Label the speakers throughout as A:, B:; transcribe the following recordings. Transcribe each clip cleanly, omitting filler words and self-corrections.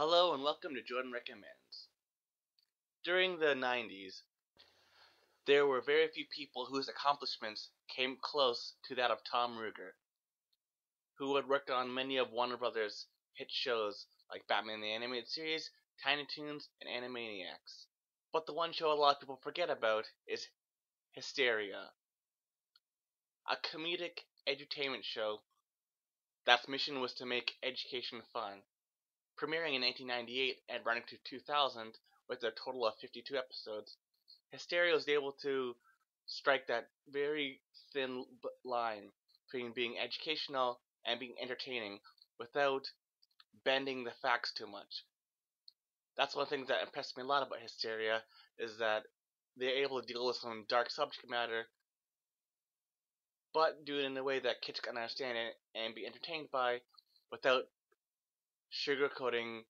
A: Hello and welcome to Jordan Recommends. During the 90s, there were very few people whose accomplishments came close to that of Tom Ruegger, who had worked on many of Warner Brothers' hit shows like Batman the Animated Series, Tiny Toons, and Animaniacs. But the one show a lot of people forget about is Hysteria, a comedic edutainment show that's mission was to make education fun. Premiering in 1998 and running to 2000 with a total of 52 episodes, Hysteria was able to strike that very thin line between being educational and being entertaining without bending the facts too much. That's one thing that impressed me a lot about Hysteria, is that they're able to deal with some dark subject matter, but do it in a way that kids can understand it and be entertained by without sugarcoating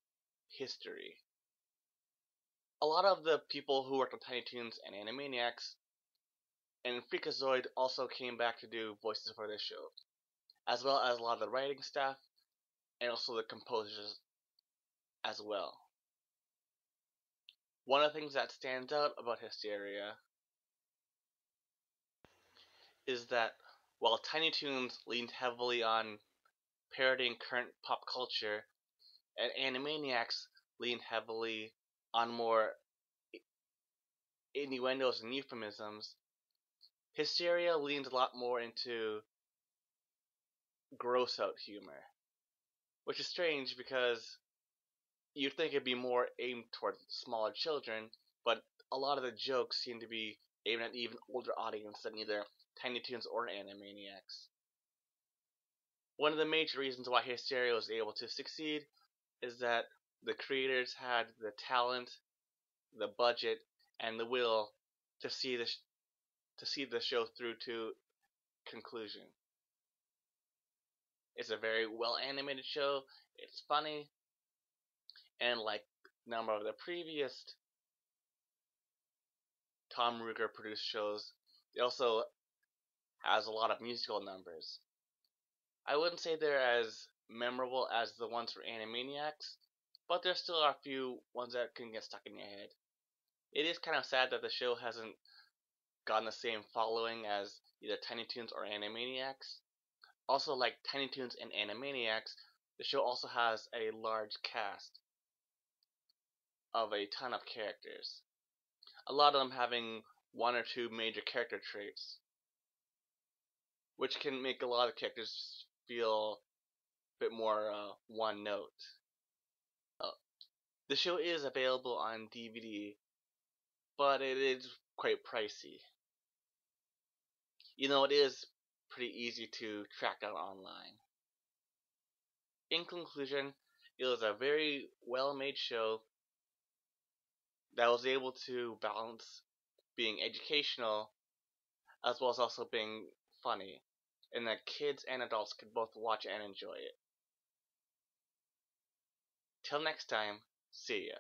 A: history. A lot of the people who worked on Tiny Toons and Animaniacs and Freakazoid also came back to do voices for this show, as well as a lot of the writing staff and also the composers as well. One of the things that stands out about Hysteria is that while Tiny Toons leaned heavily on parodying current pop culture, and Animaniacs leaned heavily on more innuendos and euphemisms, Hysteria leans a lot more into gross out humor, which is strange because you'd think it'd be more aimed towards smaller children, but a lot of the jokes seem to be aimed at even older audience than either Tiny Toons or Animaniacs. One of the major reasons why Hysteria was able to succeed is that the creators had the talent, the budget, and the will to see the show through to conclusion. It's a very well animated show. It's funny, and like a number of the previous Tom Ruegger produced shows, it also has a lot of musical numbers. I wouldn't say they're as memorable as the ones for Animaniacs, but there still are a few ones that can get stuck in your head. It is kind of sad that the show hasn't gotten the same following as either Tiny Toons or Animaniacs. Also, like Tiny Toons and Animaniacs, the show also has a large cast of a ton of characters. A lot of them having one or two major character traits, which can make a lot of characters feel a bit more one note. The show is available on DVD, but it is quite pricey. It is pretty easy to track down online. In conclusion, it was a very well made show that was able to balance being educational as well as also being funny, and that kids and adults could both watch and enjoy it. Till next time, see ya.